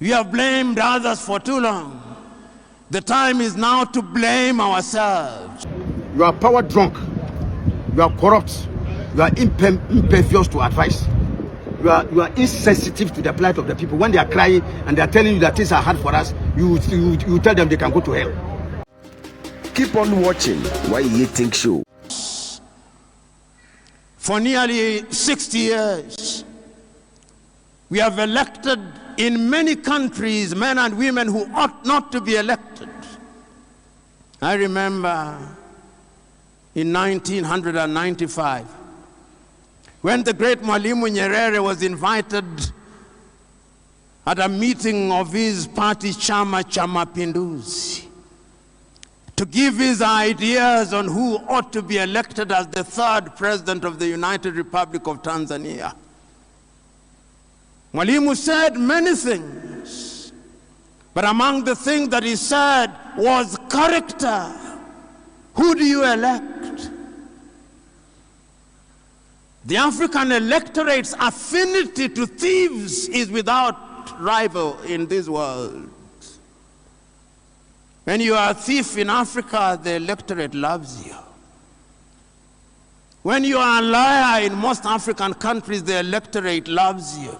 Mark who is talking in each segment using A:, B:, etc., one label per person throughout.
A: We have blamed others for too long. The time is now to blame ourselves.
B: You are power drunk. You are corrupt. You are impervious to advice. You are insensitive to the plight of the people. When they are crying and they are telling you that things are hard for us, you tell them they can go to hell.
C: Keep on watching Why You Think Show.
A: For nearly 60 years, we have elected in many countries men and women who ought not to be elected. I remember in 1995, when the great Mwalimu Nyerere was invited at a meeting of his party, Chama cha Mapinduzi, to give his ideas on who ought to be elected as the third president of the United Republic of Tanzania. Mwalimu said many things, but among the things that he said was character. Who do you elect? The African electorate's affinity to thieves is without rival in this world. When you are a thief in Africa, the electorate loves you. When you are a liar in most African countries, the electorate loves you.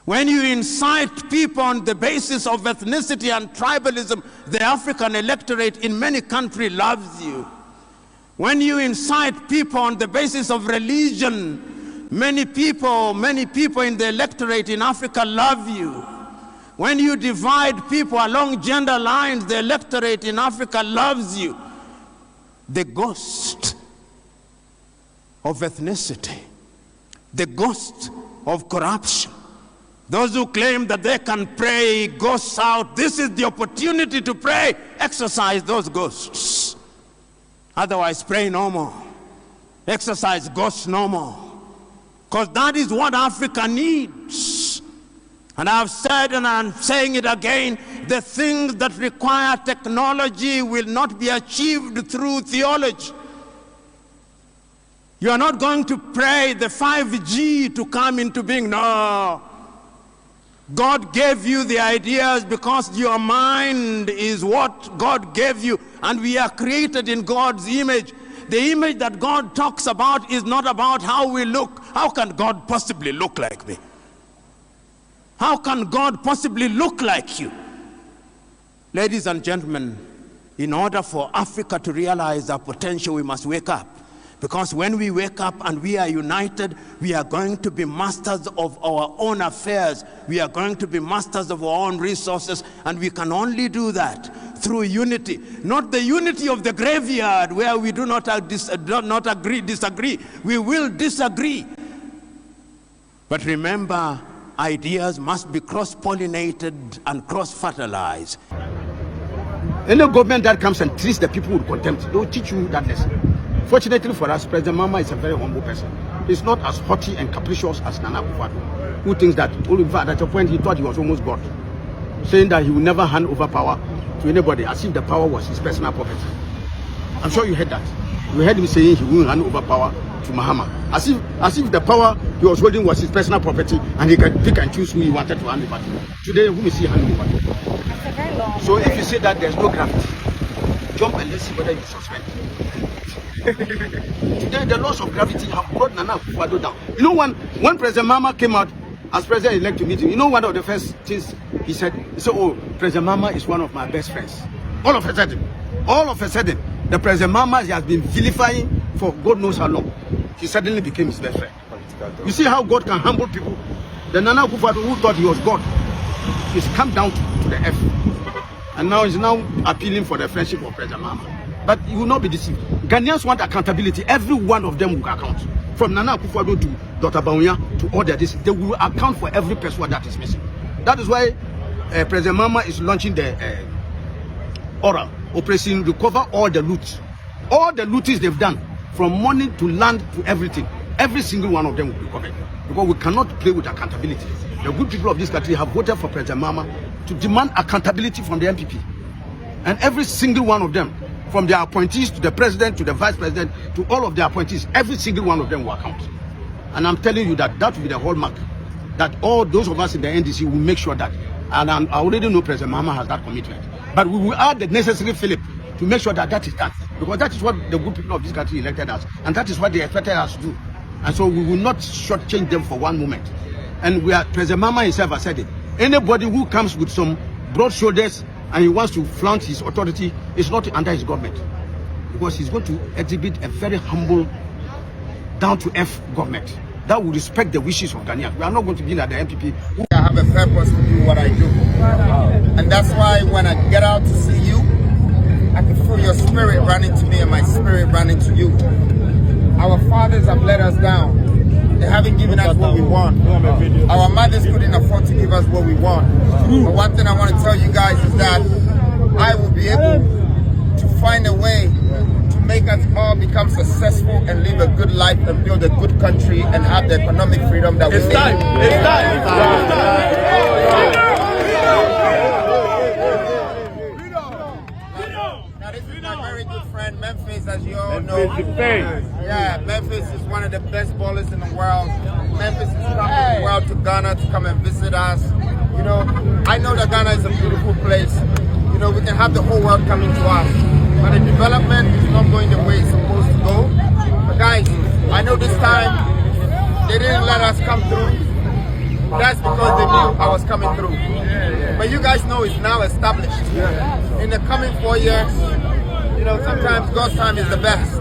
A: When you incite people on the basis of ethnicity and tribalism, the African electorate in many countries loves you. When you incite people on the basis of religion, many people in the electorate in Africa love you. When you divide people along gender lines, the electorate in Africa loves you. The ghost of ethnicity, the ghost of corruption, those who claim that they can pray ghosts out, this is the opportunity to pray. Exercise those ghosts. Otherwise, pray no more. Exercise ghosts no more. Because that is what Africa needs. And I've said, and I'm saying it again, the things that require technology will not be achieved through theology. You are not going to pray the 5G to come into being. No. God gave you the ideas because your mind is what God gave you, and we are created in God's image. The image that God talks about is not about how we look. How can God possibly look like me? How can God possibly look like you? Ladies and gentlemen, in order for Africa to realize our potential, we must wake up. Because when we wake up and we are united, we are going to be masters of our own affairs. We are going to be masters of our own resources, and we can only do that through unity. Not the unity of the graveyard where we do not disagree. We will disagree. But remember, ideas must be cross-pollinated and cross-fertilized.
B: Any government that comes and treats the people with contempt, they will teach you that lesson. Fortunately for us, President Mahama is a very humble person. He's not as haughty and capricious as Nana Akufo-Addo, who thinks that, at a point he thought he was almost God, saying that he will never hand over power to anybody, as if the power was his personal property. I'm sure you heard that. You heard him saying he will hand over power to Mahama, as if the power he was holding was his personal property and he can pick and choose who he wanted to hand over to. Today, who is he handing over to? So if you say that there's no gravity, jump and let's see whether you suspend. Today, the laws of gravity have brought Nana Akufo-Addo down. You know, when President Mahama came out as president-elect to meet him, you know one of the first things he said? He said, oh, President Mahama is one of my best friends. All of a sudden, the President Mahama has been vilifying for God knows how long. He suddenly became his best friend. You see how God can humble people? The Nana Akufo-Addo who thought he was God is come down to the earth. And now he's now appealing for the friendship of President Mahama. But you will not be deceived. Ghanaians want accountability. Every one of them will account. From Nana Akufo-Addo to Dr. Bawumia to all this, they will account for every person that is missing. That is why President Mahama is launching the oral operation, recover all the loot. All the lootings they've done, from money to land to everything. Every single one of them will be covered. Because we cannot play with accountability. The good people of this country have voted for President Mahama to demand accountability from the MPP. And every single one of them, from their appointees to the president, to the vice president, to all of their appointees, every single one of them will account. And I'm telling you that will be the hallmark that all those of us in the NDC will make sure that, and I already know President Mahama has that commitment, but we will add the necessary fillip to make sure that that is done, because that is what the good people of this country elected us, and that is what they expected us to do. And so we will not shortchange them for one moment. And President Mahama himself has said it. Anybody who comes with some broad shoulders and he wants to flaunt his authority is not under his government, because he's going to exhibit a very humble, down-to-earth government that will respect the wishes of Ghanaians. We are not going to be like the MPP.
D: I have a purpose to do what I do. And that's why when I get out to see you, I can feel your spirit running to me and my spirit running to you. Our fathers have let us down. They haven't given us what we want. Our mothers couldn't afford to give us what we want. But one thing I want to tell you guys is that I will be able to find a way to make us all become successful and live a good life and build a good country and have the economic freedom that we need. It's time. Now this is my very good friend Memphis, as you all know. Yeah, Memphis is one of the best ballers in the world. Memphis is coming to the world to Ghana to come and visit us. You know, I know that Ghana is a beautiful place. You know, we can have the whole world coming to us. But the development is not going the way it's supposed to go. But guys, I know this time they didn't let us come through. That's because they knew I was coming through. But you guys know it's now established. In the coming 4 years, you know, sometimes God's time is the best.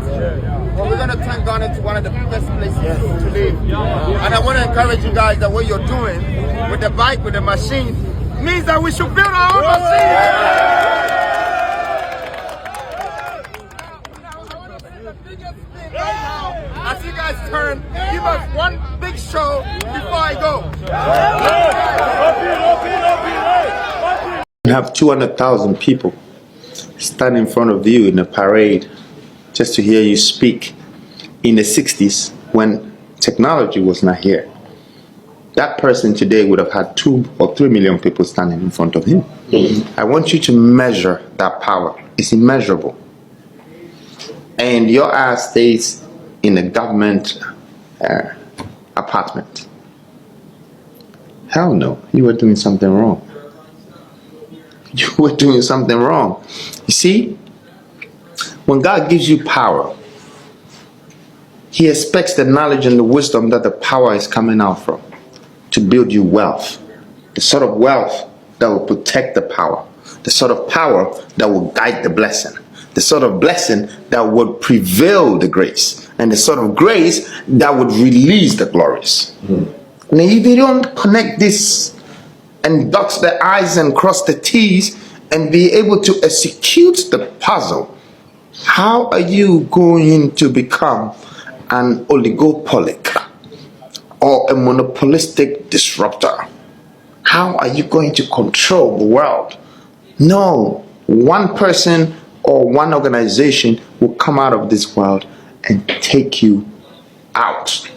D: But we're going to turn Ghana into one of the best places to live. And I want to encourage you guys that what you're doing with the bike, with the machine, means that we should build our own machine. As you guys turn, give us one big show before I go.
E: You have 200,000 people stand in front of you in a parade just to hear you speak in the 60s when technology was not here. That person today would have had 2 or 3 million people standing in front of him. I want you to measure that power. It's immeasurable. And your ass stays in a government apartment. Hell no, you were doing something wrong. You were doing something wrong. You see, when God gives you power, He expects the knowledge and the wisdom that the power is coming out from to build you wealth. The sort of wealth that will protect the power. The sort of power that will guide the blessing. The sort of blessing that would prevail the grace. And the sort of grace that would release the glories. And if you don't connect this and dot the I's and cross the T's and be able to execute the puzzle, how are you going to become an oligopolic or a monopolistic disruptor? How are you going to control the world? No, one person or one organization will come out of this world and take you out.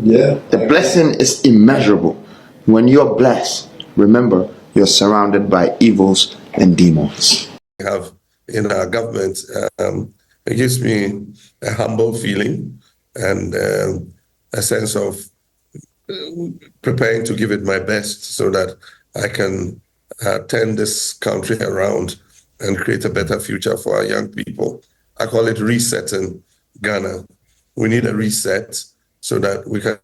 C: Yeah.
E: The blessing is immeasurable. When you're blessed, remember, you're surrounded by evils and demons.
F: We have in our government, it gives me a humble feeling and a sense of preparing to give it my best so that I can turn this country around and create a better future for our young people. I call it resetting Ghana. We need a reset so that we can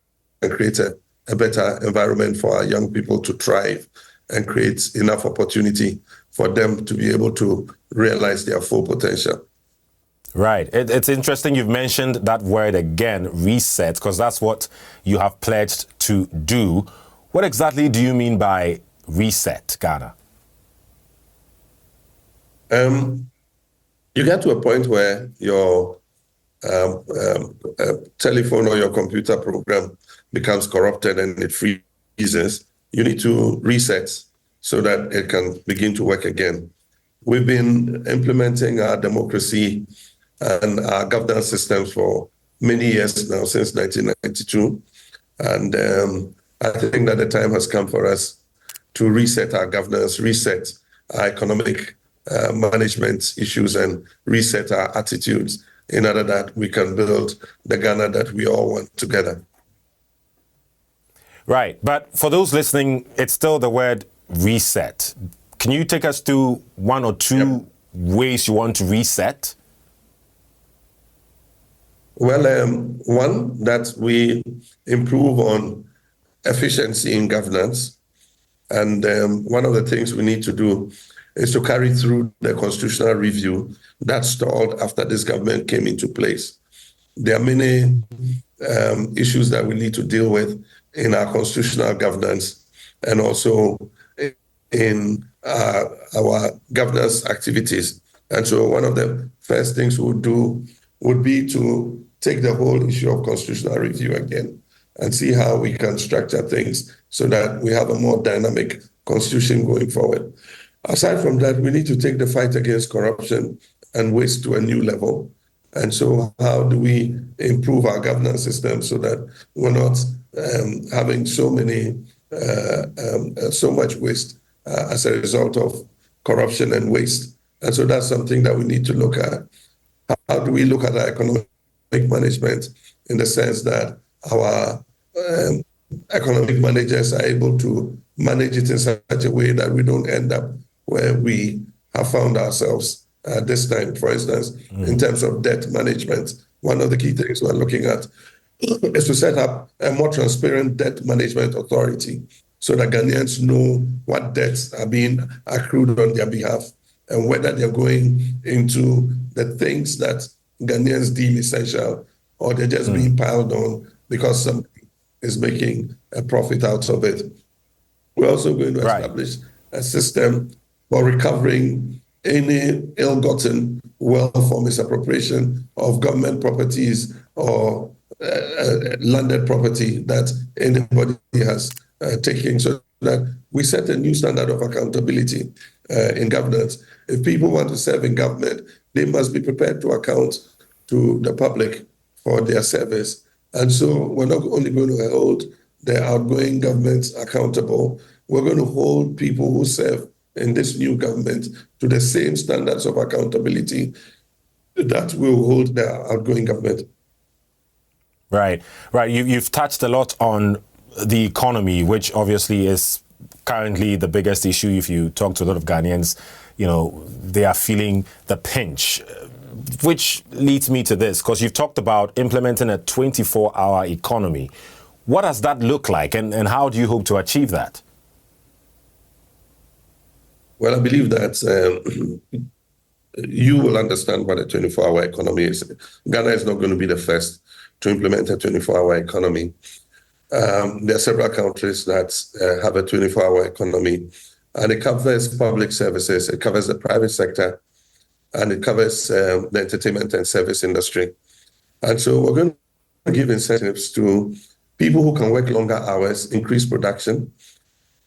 F: create a better environment for our young people to thrive and create enough opportunity for them to be able to realize their full potential.
G: Right. It's interesting you've mentioned that word again, reset, because that's what you have pledged to do. What exactly do you mean by reset Ghana?
F: You get to a point where your telephone or your computer program becomes corrupted and it freezes. You need to reset so that it can begin to work again. We've been implementing our democracy and our governance systems for many years now, since 1992. And I think that the time has come for us to reset our governance, reset our economic management issues, and reset our attitudes in order that we can build the Ghana that we all want together.
G: Right. But for those listening, it's still the word reset. Can you take us through one or two ways you want to reset?
F: Well, one, that we improve on efficiency in governance. And one of the things we need to do is to carry through the constitutional review that stalled after this government came into place. There are many issues that we need to deal with in our constitutional governance and also in our governance activities. And so one of the first things we'll do would be to take the whole issue of constitutional review again and see how we can structure things so that we have a more dynamic constitution going forward. Aside from that, we need to take the fight against corruption and waste to a new level. And so how do we improve our governance system so that we're not having so much waste as a result of corruption and waste? And so that's something that we need to look at. How do we look at our economic management in the sense that our economic managers are able to manage it in such a way that we don't end up where we have found ourselves this time, for instance, in terms of debt management. One of the key things we're looking at is to set up a more transparent debt management authority so that Ghanaians know what debts are being accrued on their behalf and whether they're going into the things that Ghanaians deem essential or they're just being piled on because somebody is making a profit out of it. We're also going to establish a system for recovering any ill-gotten wealth or misappropriation of government properties or landed property that anybody has taken, so that we set a new standard of accountability in governance. If people want to serve in government, they must be prepared to account to the public for their service. And so we're not only going to hold the outgoing governments accountable, we're going to hold people who serve in this new government to the same standards of accountability that will hold the outgoing government.
G: Right. You've touched a lot on the economy, which obviously is currently the biggest issue. If you talk to a lot of Ghanaians, they are feeling the pinch, which leads me to this, because you've talked about implementing a 24-hour economy. What does that look like, and how do you hope to achieve that?
F: Well, I believe that you will understand what a 24-hour economy is. Ghana is not going to be the first to implement a 24-hour economy. There are several countries that have a 24-hour economy, and it covers public services, it covers the private sector, and it covers the entertainment and service industry. And so we're going to give incentives to people who can work longer hours, increase production,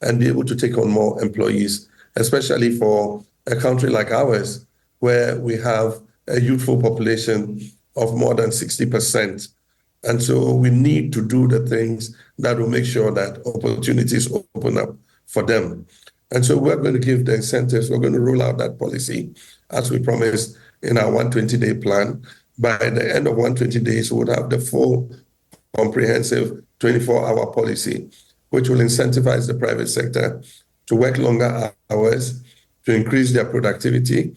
F: and be able to take on more employees, especially for a country like ours, where we have a youthful population of more than 60%. And so we need to do the things that will make sure that opportunities open up for them. And so we're going to give the incentives. We're going to roll out that policy as we promised in our 120-day plan. By the end of 120 days, we would have the full comprehensive 24-hour policy, which will incentivize the private sector to work longer hours, to increase their productivity,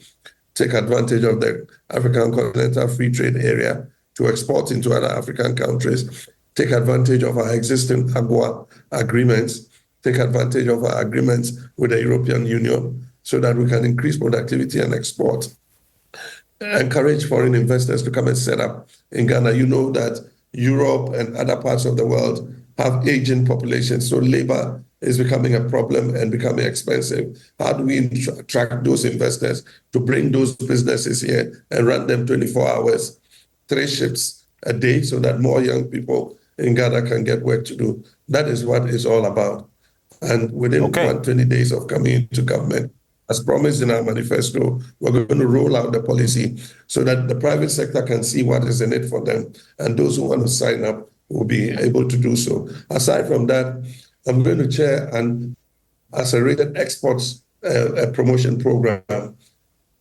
F: take advantage of the African Continental Free Trade Area, to export into other African countries, take advantage of our existing AGOA agreements, take advantage of our agreements with the European Union so that we can increase productivity and export. Encourage foreign investors to come and set up in Ghana. You know that Europe and other parts of the world have aging populations, so labor is becoming a problem and becoming expensive. How do we attract those investors to bring those businesses here and run them 24 hours, 3 shifts a day, so that more young people in Ghana can get work to do? That is what it's all about. And within 120 days of coming into government, as promised in our manifesto, we're going to roll out the policy so that the private sector can see what is in it for them. And those who want to sign up will be able to do so. Aside from that, I'm going to chair an accelerated exports promotion program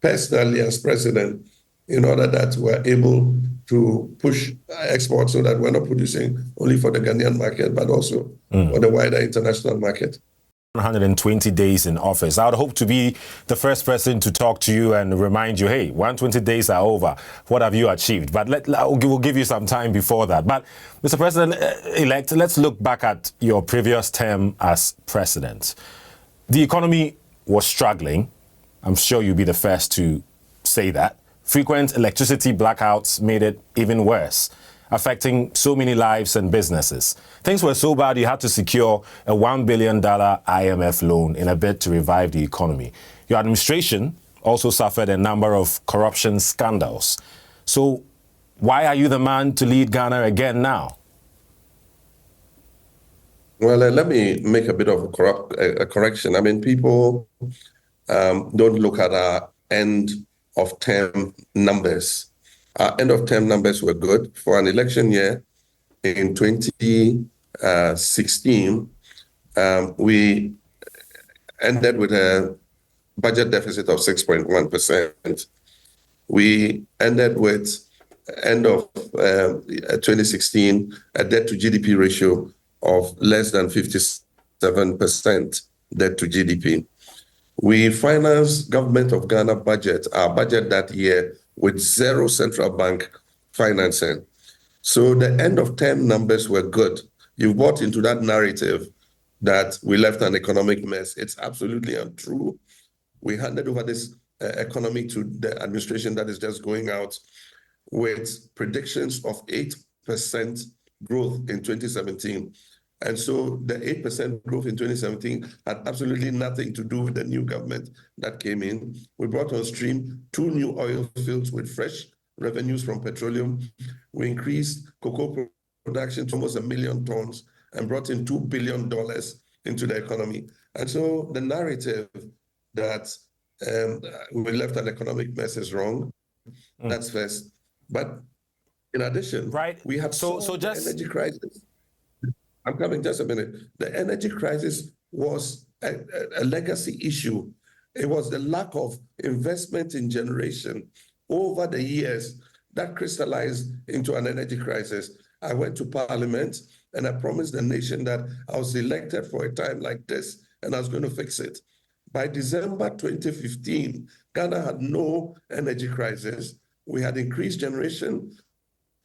F: personally as president in order that we're able to push exports so that we're not producing only for the Ghanaian market, but also for the wider international market.
G: 120 days in office. I would hope to be the first person to talk to you and remind you, hey, 120 days are over. What have you achieved? But we'll give you some time before that. But Mr. President-elect, let's look back at your previous term as president. The economy was struggling. I'm sure you'll be the first to say that. Frequent electricity blackouts made it even worse, affecting so many lives and businesses. Things were so bad you had to secure a $1 billion IMF loan in a bid to revive the economy. Your administration also suffered a number of corruption scandals. So why are you the man to lead Ghana again now?
F: Well, let me make a bit of a correction. I mean, people don't look at our end of term numbers. Our end of term numbers were good. For an election year in 2016, we ended with a budget deficit of 6.1%. We ended with, end of 2016, a debt to GDP ratio of less than 57% debt to GDP. We financed Government of Ghana budget, our budget that year, with zero central bank financing. So the end of term numbers were good. You bought into that narrative that we left an economic mess. It's absolutely untrue. We handed over this economy to the administration that is just going out with predictions of 8% growth in 2017. And so the 8% growth in 2017 had absolutely nothing to do with the new government that came in. We brought on stream 2 new oil fields with fresh revenues from petroleum. We increased cocoa production to almost 1 million tons and brought in $2 billion into the economy. And so the narrative that we left an economic mess is wrong. That's first. But in addition, we have solved the energy crisis. I'm coming just a minute. The energy crisis was a legacy issue. It was the lack of investment in generation over the years that crystallized into an energy crisis. I went to Parliament and I promised the nation that I was elected for a time like this and I was going to fix it. By December 2015, Ghana had no energy crisis. We had increased generation.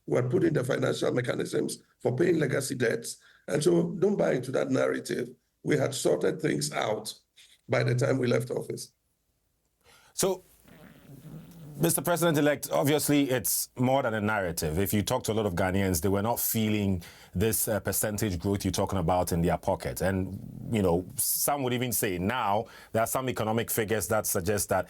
F: We had put in the financial mechanisms for paying legacy debts. And so don't buy into that narrative. We had sorted things out by the time we left office.
G: So, Mr. President-elect, obviously it's more than a narrative. If you talk to a lot of Ghanaians, they were not feeling this percentage growth you're talking about in their pocket. And, you know, some would even say now there are some economic figures that suggest that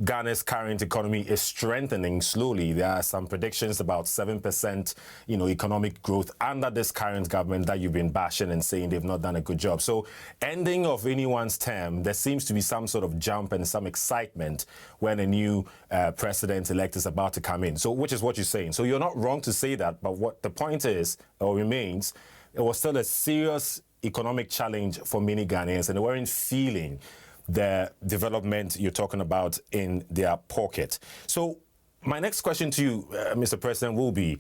G: Ghana's current economy is strengthening slowly. There are some predictions about 7%, you know, economic growth under this current government that you've been bashing and saying they've not done a good job. So ending of anyone's term, there seems to be some sort of jump and some excitement when a new president-elect is about to come in. So which is what you're saying. So you're not wrong to say that, but what the point is, or remains, it was still a serious economic challenge for many Ghanaians, and they weren't feeling the development you're talking about in their pocket. So my next question to you, Mr. President, will be,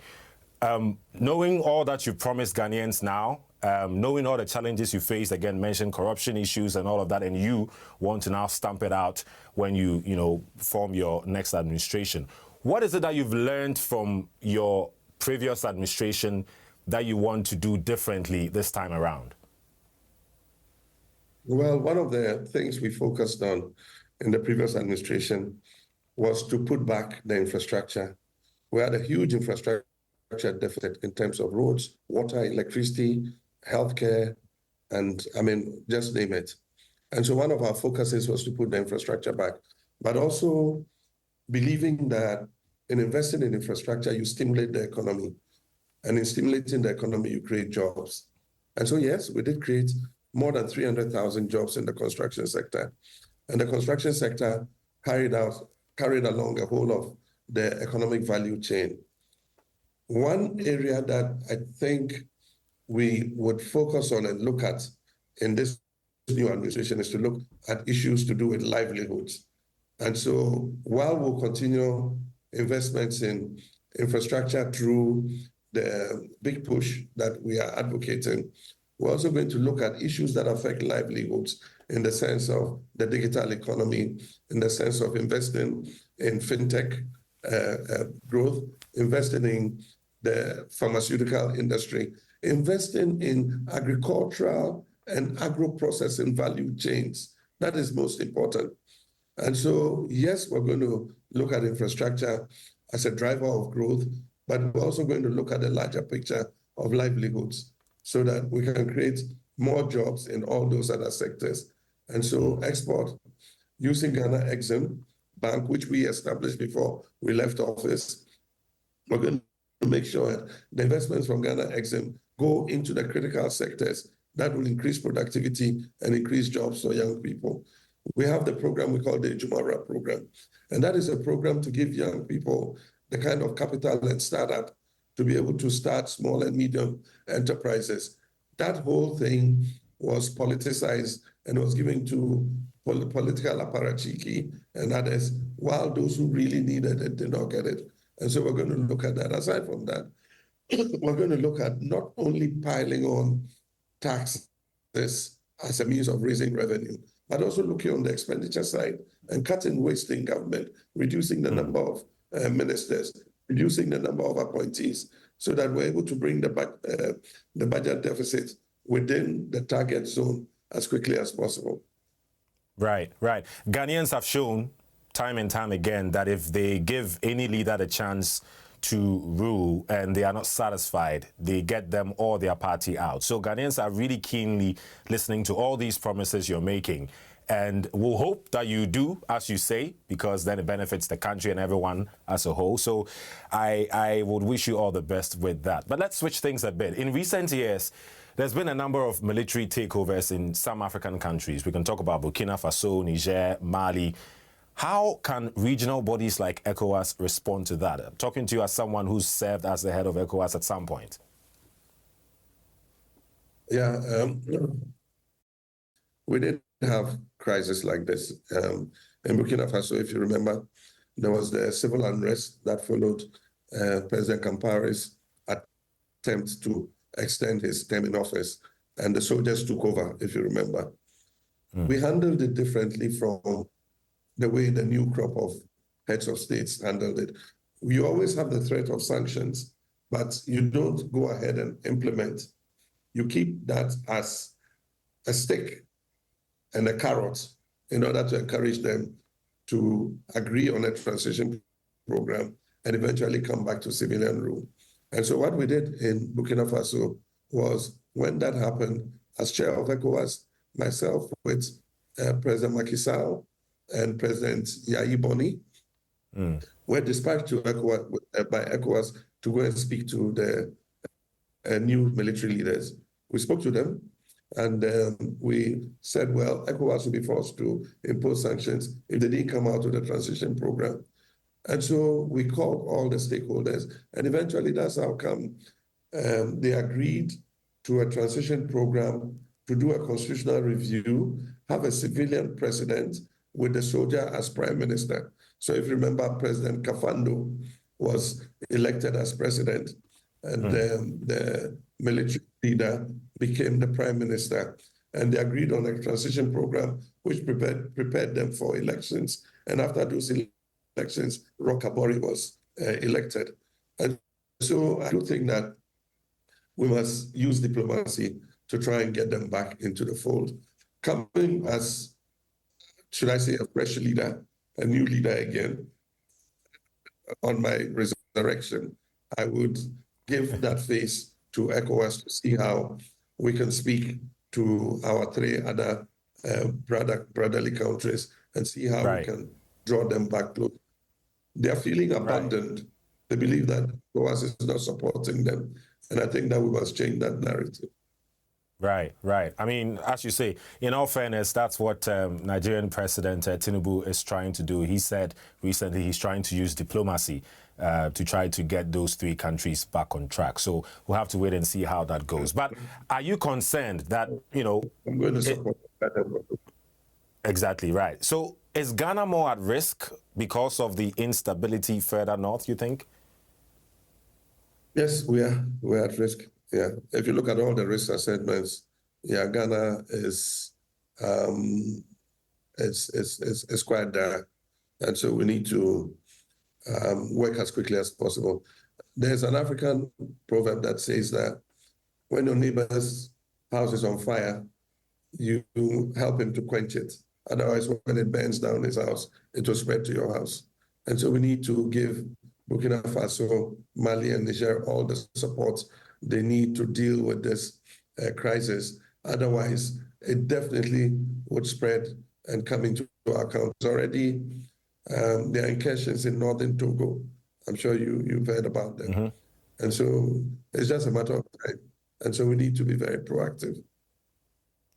G: knowing all that you promised Ghanaians now, knowing all the challenges you faced, again, mentioned corruption issues and all of that, and you want to now stamp it out when you form your next administration. What is it that you've learned from your previous administration that you want to do differently this time around?
F: Well, one of the things we focused on in the previous administration was to put back the infrastructure. We had a huge infrastructure deficit in terms of roads, water, electricity, healthcare, and I mean, just name it. And so one of our focuses was to put the infrastructure back, but also believing that in investing in infrastructure, you stimulate the economy. And in stimulating the economy, you create jobs. And so, yes, we did create more than 300,000 jobs in the construction sector. And the construction sector carried along a whole of the economic value chain. One area that I think we would focus on and look at in this new administration is to look at issues to do with livelihoods. And so while we'll continue investments in infrastructure through the big push that we are advocating. We're also going to look at issues that affect livelihoods in the sense of the digital economy, in the sense of investing in fintech growth, investing in the pharmaceutical industry, investing in agricultural and agro-processing value chains. That is most important. And so, yes, we're going to look at infrastructure as a driver of growth, but we're also going to look at the larger picture of livelihoods so that we can create more jobs in all those other sectors. And so export, using Ghana Exim Bank, which we established before we left office, we're going to make sure that the investments from Ghana Exim go into the critical sectors that will increase productivity and increase jobs for young people. We have the program we call the Jumara program, and that is a program to give young people the kind of capital and startup to be able to start small and medium enterprises. That whole thing was politicized and was given to political apparatchiki and others, while those who really needed it did not get it. And so we're going to look at that. Aside from that, we're going to look at not only piling on taxes as a means of raising revenue, but also looking on the expenditure side and cutting waste in government, reducing the number of ministers, reducing the number of appointees, so that we're able to bring the budget deficit within the target zone as quickly as possible.
G: Right, right. Ghanaians have shown time and time again that if they give any leader the chance to rule and they are not satisfied, they get them or their party out. So Ghanaians are really keenly listening to all these promises you're making. And we'll hope that you do, as you say, because then it benefits the country and everyone as a whole. So I would wish you all the best with that. But let's switch things a bit. In recent years, there's been a number of military takeovers in some African countries. We can talk about Burkina Faso, Niger, Mali. How can regional bodies like ECOWAS respond to that? I'm talking to you as someone who's served as the head of ECOWAS at some point.
F: Yeah, we did have crisis like this. In Burkina Faso, if you remember, there was the civil unrest that followed President Compaoré's attempt to extend his term in office, and the soldiers took over, if you remember. We handled it differently from the way the new crop of heads of states handled it. You always have the threat of sanctions, but you don't go ahead and implement. You keep that as a stick and a carrot in order to encourage them to agree on a transition program and eventually come back to civilian rule. And so what we did in Burkina Faso was, when that happened, as chair of ECOWAS, myself with President Macky Sall and President Yayi Boni were dispatched to ECOWAS, by ECOWAS to go and speak to the new military leaders. We spoke to them, and we said, well, ECOWAS will be forced to impose sanctions if they didn't come out with a transition program. And so we called all the stakeholders, and eventually that's how come they agreed to a transition program, to do a constitutional review, have a civilian president with the soldier as prime minister. So if you remember, President Kafando was elected as president, and the military leader became the prime minister. And they agreed on a transition program which prepared them for elections. And after those elections, Roch-Kabore was elected. And so I do think that we must use diplomacy to try and get them back into the fold. Coming as, should I say, a fresh leader, a new leader again, on my resurrection, I would give that face to ECOWAS to see how we can speak to our three other brotherly countries and see how we can draw them back close. They are feeling abandoned. They believe that ECOWAS is not supporting them. And I think that we must change that narrative.
G: Right, right. I mean, as you say, in all fairness, that's what Nigerian President Tinubu is trying to do. He said recently he's trying to use diplomacy to try to get those three countries back on track. So we'll have to wait and see how that goes. But are you concerned that, you know...
F: I'm going to support that.
G: Exactly right. So is Ghana more at risk because of the instability further north, you think?
F: Yes, we are. We're at risk. Yeah. If you look at all the risk assessments, yeah, Ghana is it's quite dire, and so we need to work as quickly as possible. There's an African proverb that says that when your neighbor's house is on fire, you help him to quench it. Otherwise, when it burns down his house, it will spread to your house. And so we need to give Burkina Faso, Mali, and Niger all the support they need to deal with this crisis. Otherwise, it definitely would spread and come into our countries. Already, there are incursions in northern Togo. I'm sure you've heard about them. Mm-hmm. And so it's just a matter of time. And so we need to be very proactive.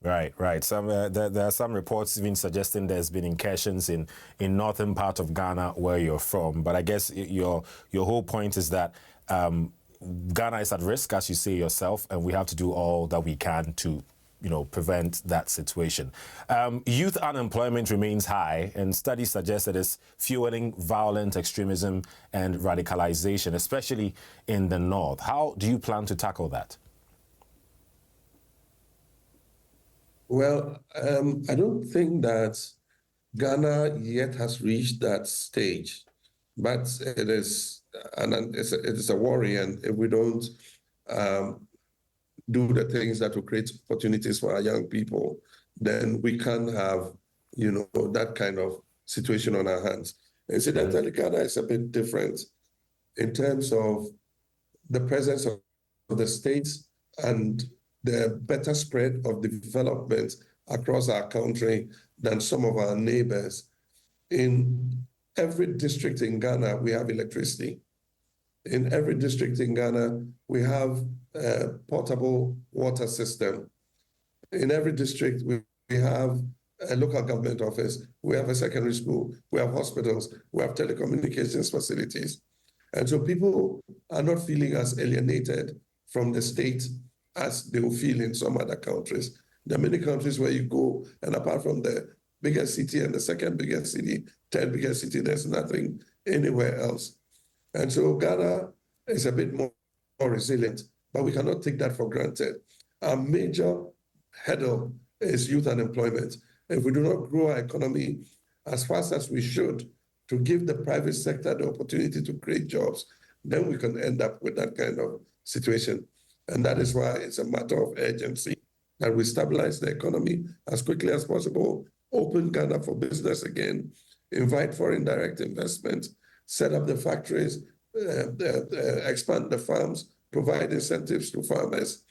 G: Right. There are some reports even suggesting there's been incursions in northern part of Ghana where you're from. But I guess your whole point is that Ghana is at risk, as you say yourself, and we have to do all that we can to, prevent that situation. Youth unemployment remains high, and studies suggest that it's fueling violent extremism and radicalization, especially in the north. How do you plan to tackle that?
F: Well, I don't think that Ghana yet has reached that stage, but it is a worry, and if we don't do the things that will create opportunities for our young people, then we can have, that kind of situation on our hands. Incidentally, Ghana is a bit different in terms of the presence of the states and the better spread of development across our country than some of our neighbors. In every district in Ghana, we have electricity. In every district in Ghana, we have a portable water system. In every district, we have a local government office. We have a secondary school. We have hospitals. We have telecommunications facilities. And so people are not feeling as alienated from the state as they will feel in some other countries. There are many countries where you go, and apart from the biggest city and the second biggest city, third biggest city, there's nothing anywhere else. And so Ghana is a bit more resilient, but we cannot take that for granted. Our major hurdle is youth unemployment. If we do not grow our economy as fast as we should to give the private sector the opportunity to create jobs, then we can end up with that kind of situation. And that is why it's a matter of urgency that we stabilize the economy as quickly as possible, open Ghana for business again, invite foreign direct investment, set up the factories, expand the farms, provide incentives to farmers,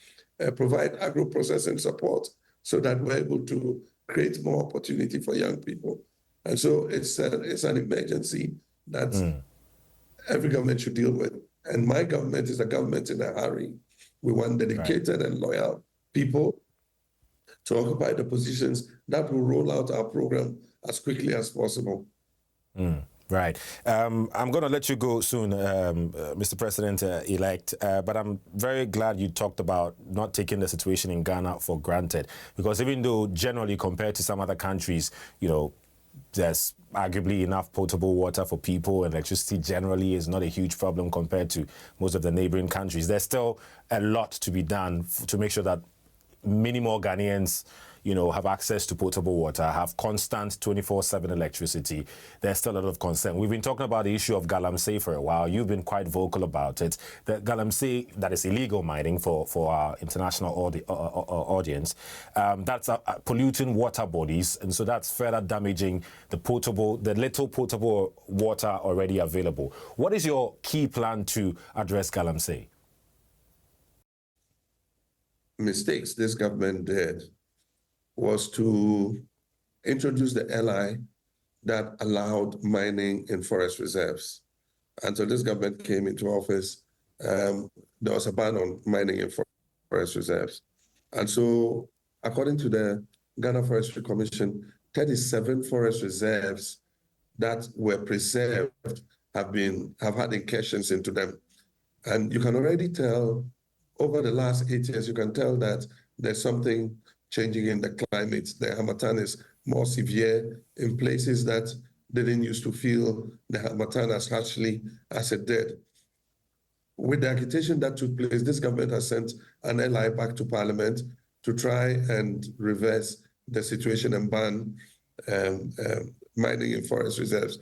F: provide agro-processing support so that we're able to create more opportunity for young people. And so it's an emergency that every government should deal with. And my government is a government in a hurry. We want dedicated and loyal people to occupy the positions that will roll out our program as quickly as possible.
G: Right. I'm going to let you go soon, Mr. President-elect, but I'm very glad you talked about not taking the situation in Ghana for granted, because even though generally compared to some other countries, there's arguably enough potable water for people, and electricity generally is not a huge problem compared to most of the neighboring countries. There's still a lot to be done to make sure that many more Ghanaians, have access to potable water, have constant 24/7 electricity. There's still a lot of concern. We've been talking about the issue of galamsey for a while. You've been quite vocal about it. The galamsey, that is illegal mining for our international audience, that's polluting water bodies, and so that's further damaging the little potable water already available. What is your key plan to address galamsey?
F: Mistakes this government did was to introduce the LI that allowed mining in forest reserves. Until this government came into office, there was a ban on mining in forest reserves. And so, according to the Ghana Forestry Commission, 37 forest reserves that were preserved have had incursions into them. And you can already tell, over the last 8 years, you can tell that there's something changing in the climate. The Harmattan is more severe in places that didn't used to feel the Harmattan as harshly as it did. With the agitation that took place, this government has sent an LI back to Parliament to try and reverse the situation and ban mining in forest reserves.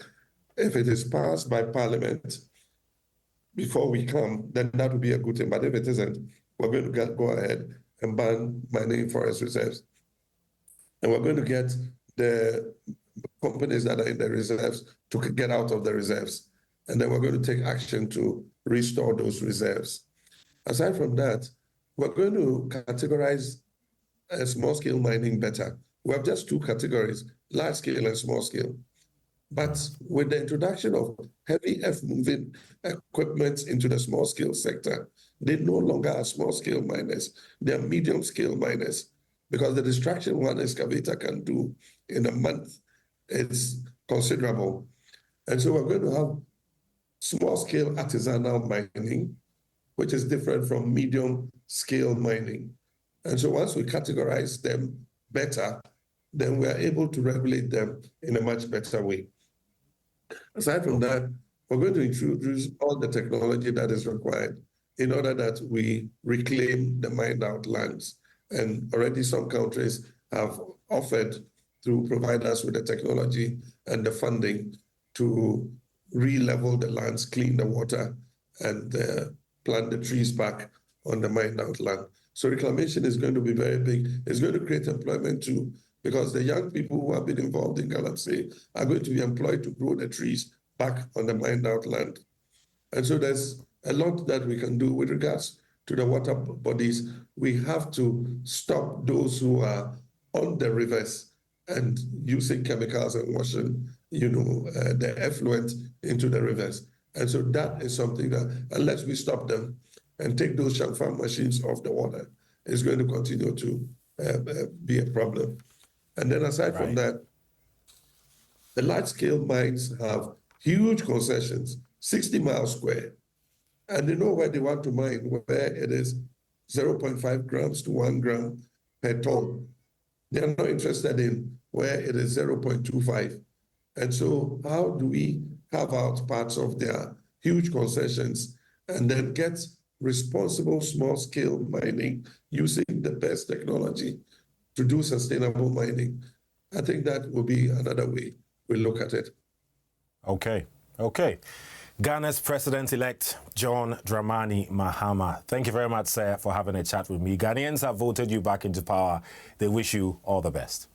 F: If it is passed by Parliament before we come, then that would be a good thing. But if it isn't, we're going to go ahead and ban mining in forest reserves. And we're going to get the companies that are in the reserves to get out of the reserves. And then we're going to take action to restore those reserves. Aside from that, we're going to categorize small-scale mining better. We have just two categories, large-scale and small-scale. But with the introduction of heavy earth-moving equipment into the small-scale sector, they no longer are small-scale miners. They're medium-scale miners, because the distraction one excavator can do in a month is considerable. And so we're going to have small-scale artisanal mining, which is different from medium-scale mining. And so once we categorize them better, then we are able to regulate them in a much better way. Aside from that, we're going to introduce all the technology that is required in order that we reclaim the mined out lands. And already some countries have offered to provide us with the technology and the funding to re-level the lands, clean the water, and plant the trees back on the mined out land. So reclamation is going to be very big. It's going to create employment too, because the young people who have been involved in Galamsey are going to be employed to grow the trees back on the mined out land. And so there's a lot that we can do with regards to the water bodies. We have to stop those who are on the rivers and using chemicals and washing, the effluent into the rivers. And so that is something that, unless we stop them and take those shark farm machines off the water, is going to continue to be a problem. And then aside from that, the large-scale mines have huge concessions, 60 miles square. And they know where they want to mine, where it is 0.5 grams to 1 gram per ton. They are not interested in where it is 0.25. And so how do we carve out parts of their huge concessions and then get responsible small-scale mining using the best technology to do sustainable mining? I think that will be another way we look at it.
G: Okay. Ghana's President-elect John Dramani Mahama. Thank you very much, sir, for having a chat with me. Ghanaians have voted you back into power. They wish you all the best.